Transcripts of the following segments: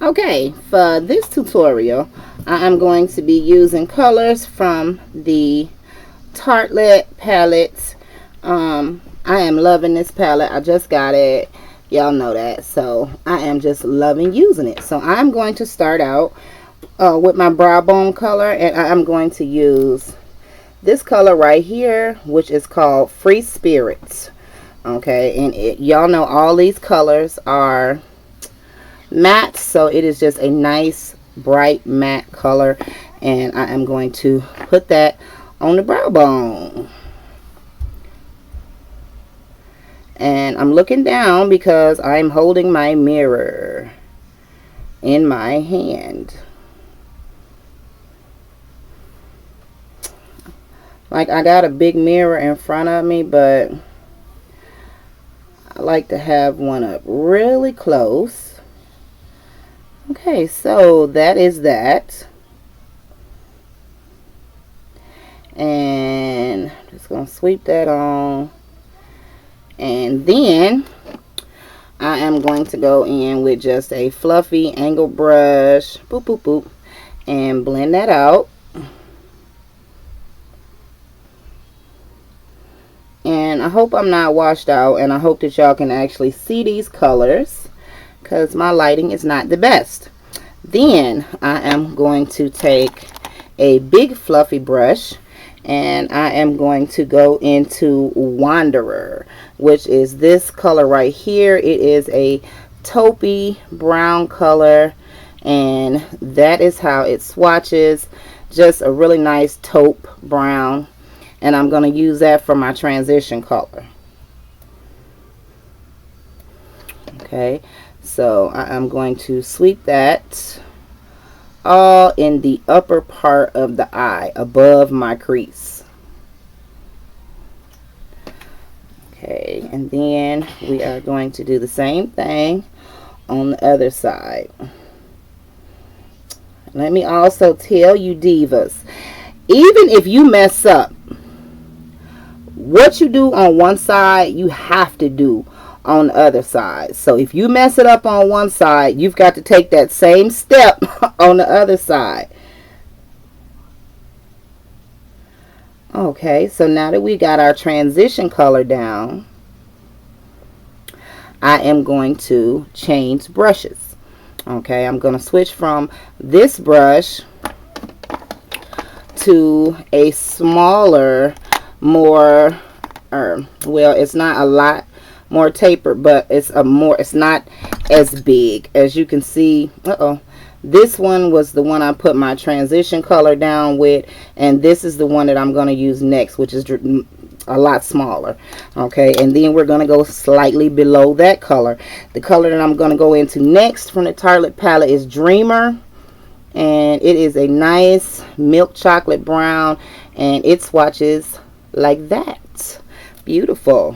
Okay, for this tutorial, I am going to be using colors from the Tartelette palette. I am loving this palette. I just got it. Y'all know that. So I am just loving using it. So I'm going to start out with my brow bone color, and I'm going to use this color right here, which is called Free Spirits. Okay, and y'all know all these colors are matte, so it is just a nice bright matte color, and I am going to put that on the brow bone. And I'm looking down because I'm holding my mirror in my hand. Like, I got a big mirror in front of me, but I like to have one up really close. Okay, so that is that. And just gonna sweep that on. And then I am going to go in with just a fluffy angle brush, boop boop boop, and blend that out. And I hope I'm not washed out, and I hope that y'all can actually see these colors because my lighting is not the best. Then I am going to take a big fluffy brush, and I am going to go into Wanderer, which is this color right here. It is a taupey brown color, and that is how it swatches. Just a really nice taupe brown, and I'm going to use that for my transition color. Okay, so I'm going to sweep that all in the upper part of the eye above my crease. Okay, and then we are going to do the same thing on the other side. Let me also tell you, divas, even if you mess up, what you do on one side, you have to do on the other side. So if you mess it up on one side, you've got to take that same step on the other side. Okay, so now that we got our transition color down, I am going to change brushes. Okay, I'm going to switch from this brush to a smaller, more, well, it's not a lot more tapered, but it's not as big. As you can see, this one was the one I put my transition color down with, and this is the one that I'm going to use next, which is a lot smaller. Okay, and then we're going to go slightly below that color. The color that I'm going to go into next from the Tartelette palette is Dreamer, and it is a nice milk chocolate brown, and it swatches like that. Beautiful.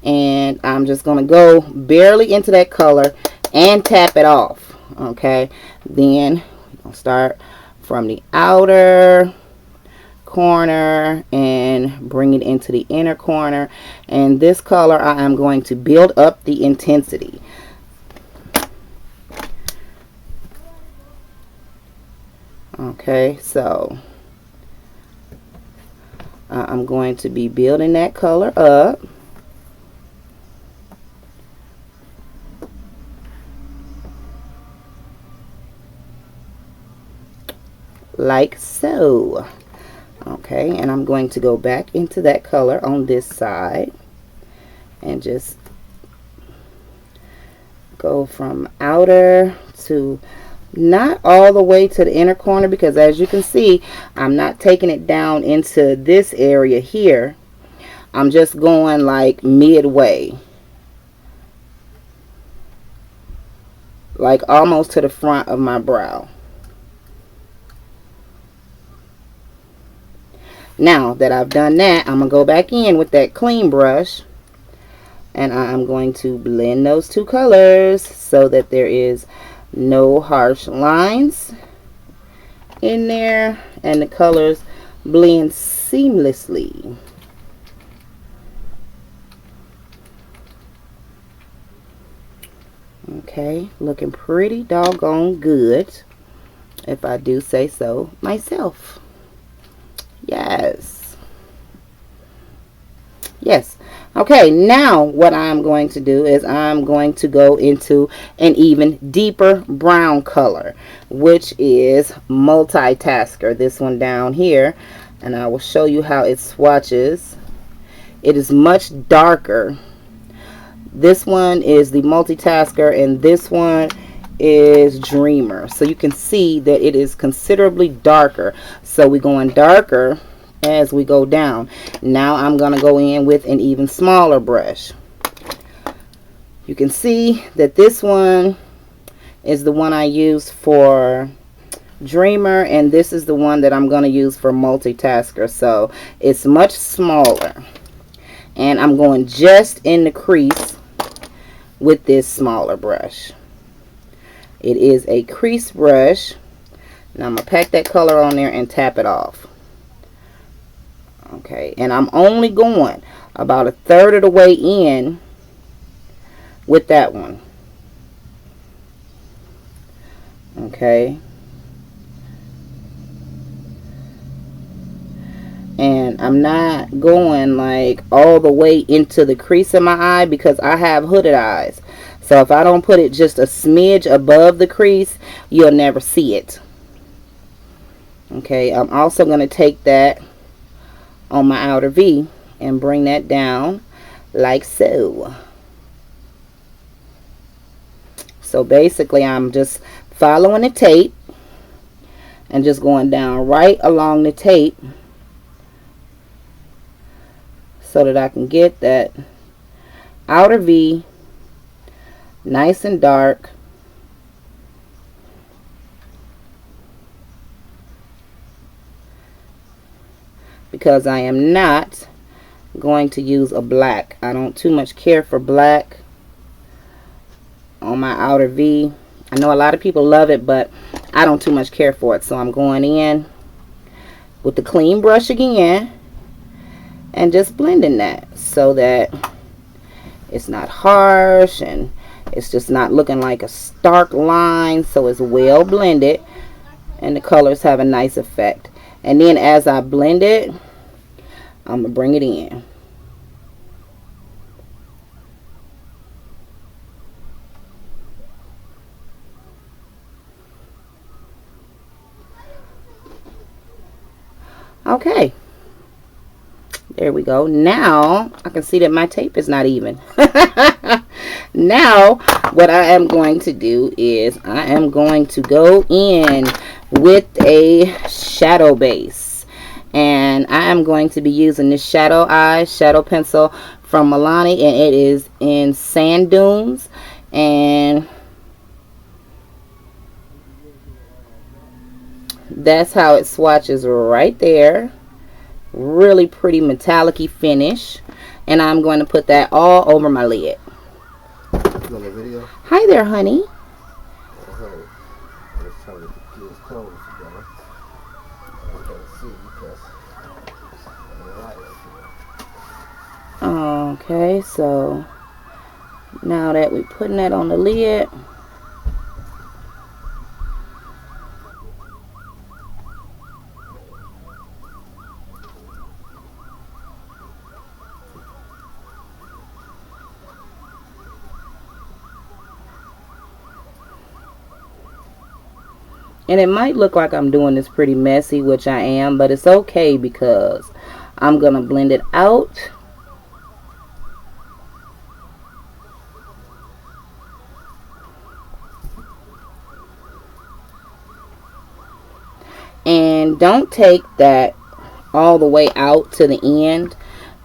And I'm just going to go barely into that color and tap it off. Okay, then we're going to start from the outer corner and bring it into the inner corner. And this color, I am going to build up the intensity. Okay, so I'm going to be building that color up. Like so. Okay, and I'm going to go back into that color on this side and just go from outer to not all the way to the inner corner, because as you can see, I'm not taking it down into this area here. I'm just going like midway, like almost to the front of my brow. Now that I've done that, I'm going to go back in with that clean brush, and I'm going to blend those two colors so that there is no harsh lines in there, and the colors blend seamlessly. Okay, looking pretty doggone good, if I do say so myself. Yes. Yes. Okay, now what I'm going to do is I'm going to go into an even deeper brown color, which is Multitasker. This one down here, and I will show you how it swatches. It is much darker. This one is the Multitasker, and this one is Dreamer. So you can see that it is considerably darker. So we're going darker as we go down. Now I'm going to go in with an even smaller brush. You can see that this one is the one I used for Dreamer, and this is the one that I'm going to use for Multitasker. So it's much smaller, and I'm going just in the crease with this smaller brush. It is a crease brush. Now I'm going to pack that color on there and tap it off. Okay, and I'm only going about 1/3 of the way in with that one. Okay. And I'm not going like all the way into the crease of my eye because I have hooded eyes. So if I don't put it just a smidge above the crease, you'll never see it. Okay, I'm also going to take that on my outer V and bring that down like so. So basically I'm just following the tape and just going down right along the tape so that I can get that outer V nice and dark. Because I am not going to use a black. I don't too much care for black on my outer V. I know a lot of people love it, but I don't too much care for it. So I'm going in with the clean brush again and just blending that so that it's not harsh and it's just not looking like a stark line. So it's well blended and the colors have a nice effect. And then as I blend it, I'm going to bring it in. Okay. There we go. Now, I can see that my tape is not even. Now, what I am going to do is I am going to go in with a shadow base. And I am going to be using this shadow pencil from Milani, and it is in Sand Dunes. And that's how it swatches right there. Really pretty metallic-y finish. And I'm going to put that all over my lid. You on the video? Hi there, honey. Hey, I was trying to get his clothes together. I can't see because the light up here. Okay, so now that we're putting that on the lid, and it might look like I'm doing this pretty messy, which I am, but it's okay because I'm going to blend it out. And don't take that all the way out to the end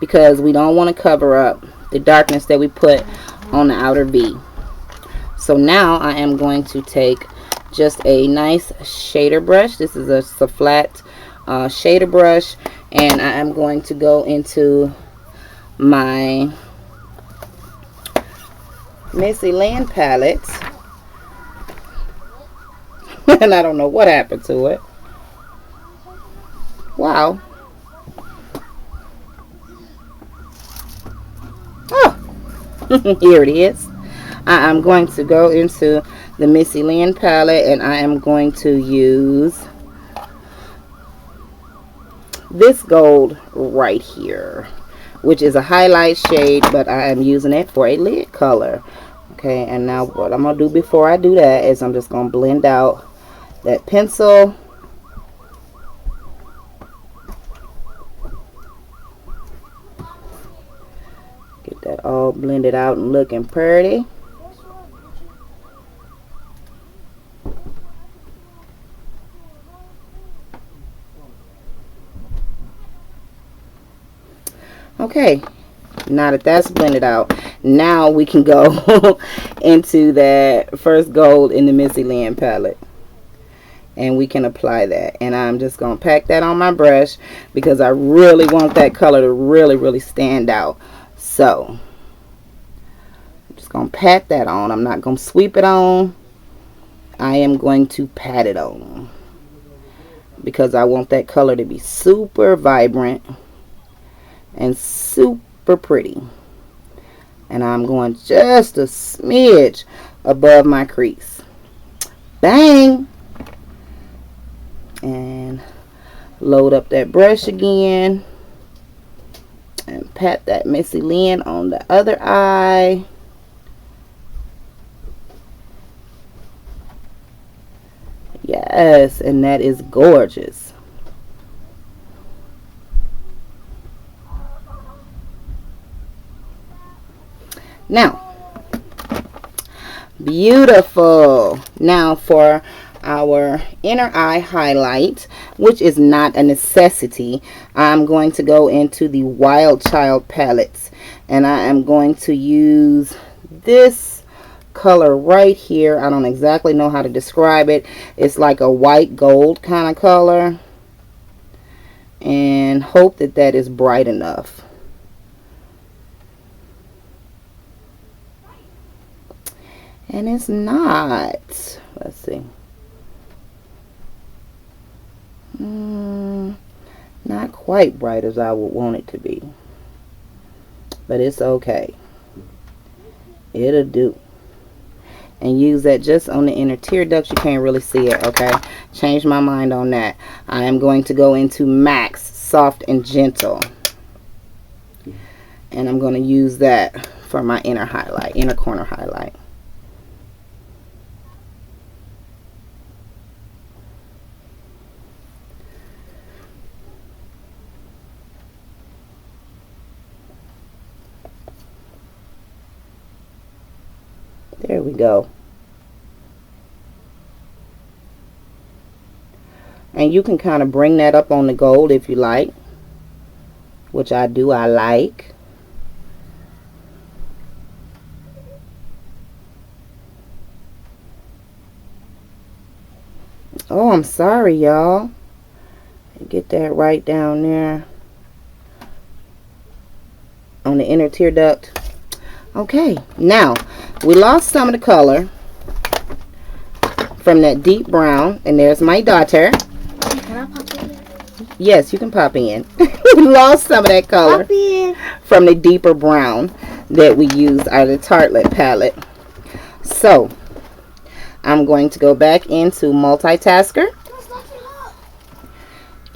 because we don't want to cover up the darkness that we put on the outer V. So now I am going to take just a nice shader brush. This is a flat shader brush, and I am going to go into my Missy Land palette. And I don't know what happened to it. Wow. Oh, here it is. I am going to go into the Missy Lynn palette, and I am going to use this gold right here, which is a highlight shade, but I am using it for a lid color. Okay, and now what I'm going to do before I do that is I'm just going to blend out that pencil. Get that all blended out and looking pretty. Okay, now that that's blended out, now we can go into that first gold in the Missy Lynn palette. And we can apply that. And I'm just going to pack that on my brush because I really want that color to really stand out. So, I'm just going to pat that on. I'm not going to sweep it on. I am going to pat it on because I want that color to be super vibrant and super pretty. And I'm going just a smidge above my crease. Bang! And load up that brush again and pat that Missy Lynn on the other eye. Yes, and that is gorgeous. Now, beautiful. Now for our inner eye highlight, which is not a necessity, I'm going to go into the Wild Child palettes, and I am going to use this color right here. I don't exactly know how to describe it. It's like a white gold kind of color, and hope that that is bright enough. And it's not. Let's see. Not quite bright as I would want it to be, but it's okay. It'll do. And use that just on the inner tear duct. You can't really see it. Okay, change my mind on that. I am going to go into Max Soft and Gentle, and I'm going to use that for my inner highlight, inner corner highlight. There we go. And you can kind of bring that up on the gold if you like, which I do. I like. Oh, I'm sorry, y'all. Get that right down there on the inner tear duct. Okay, now we lost some of the color from that deep brown, and there's my daughter. Can I pop in? Yes, you can pop in. We lost some of that color from the deeper brown that we used out of the Tartelette palette. So I'm going to go back into Multitasker,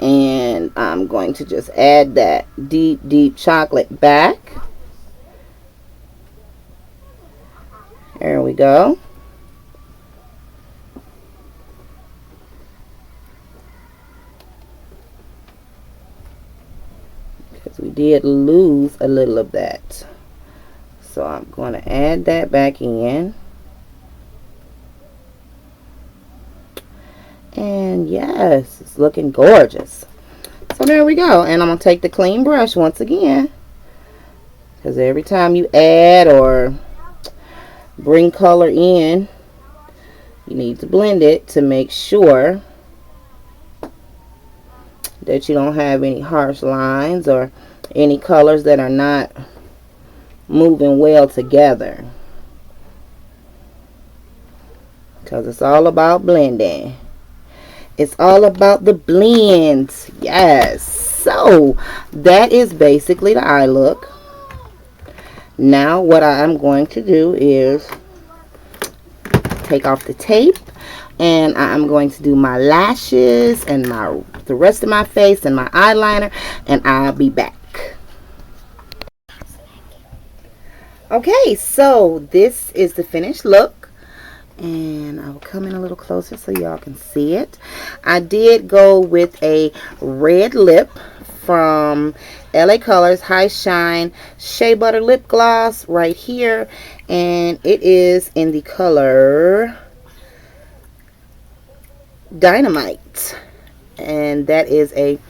and I'm going to just add that deep chocolate back. There we go. Because we did lose a little of that. So I'm going to add that back in. And yes, it's looking gorgeous. So there we go. And I'm going to take the clean brush once again, because every time you add or bring color in, you need to blend it to make sure that you don't have any harsh lines or any colors that are not moving well together, because it's all about blending. It's all about the blends. Yes. So that is basically the eye look. Now what I'm going to do is take off the tape, and I'm going to do my lashes and the rest of my face and my eyeliner, and I'll be back. Okay, so this is the finished look, and I'll come in a little closer so y'all can see it. I did go with a red lip from LA Colors High Shine Shea Butter Lip Gloss right here, and it is in the color Dynamite, and that is a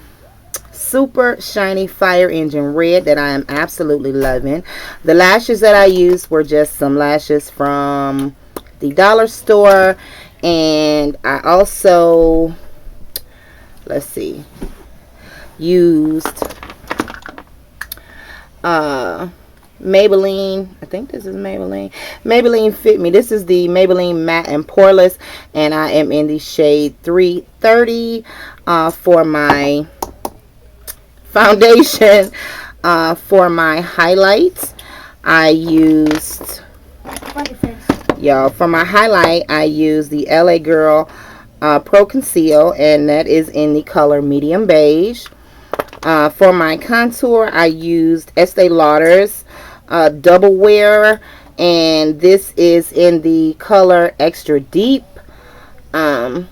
super shiny fire engine red that I am absolutely loving. The lashes that I used were just some lashes from the dollar store, and I also, let's see, used Maybelline. I think this is Maybelline Fit Me. This is the Maybelline Matte and Poreless, and I am in the shade 330 for my foundation. For my highlights, I used, y'all, for my highlight, I used the LA Girl Pro Conceal, and that is in the color medium beige. For my contour, I used Estee Lauder's Double Wear, and this is in the color Extra Deep. Awesome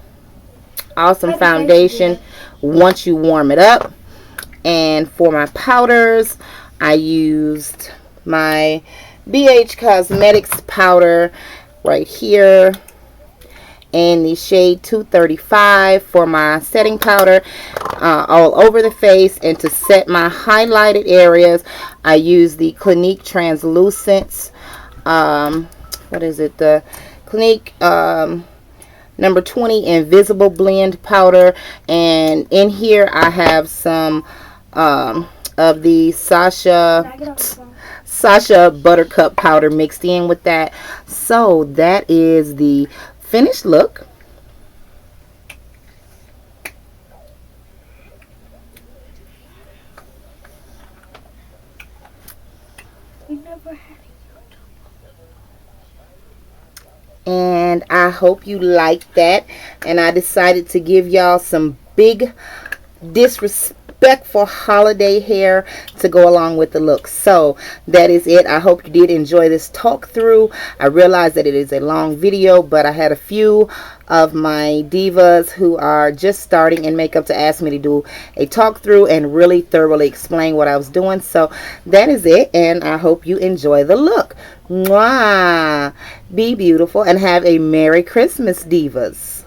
foundation once you warm it up. And for my powders, I used my BH Cosmetics powder right here in the shade 235 for my setting powder all over the face. And to set my highlighted areas, I use the Clinique Translucent, what is it, the Clinique number 20 Invisible Blend powder. And in here I have some of the Sasha Buttercup powder mixed in with that. So that is the finished look. And I hope you liked that. And I decided to give y'all some big disrespectful holiday hair to go along with the look. So that is it. I hope you did enjoy this talk through. I realize that it is a long video, but I had a few of my divas who are just starting in makeup to ask me to do a talk through and really thoroughly explain what I was doing. So that is it, and I hope you enjoy the look. Mwah! Be beautiful and have a Merry Christmas, divas.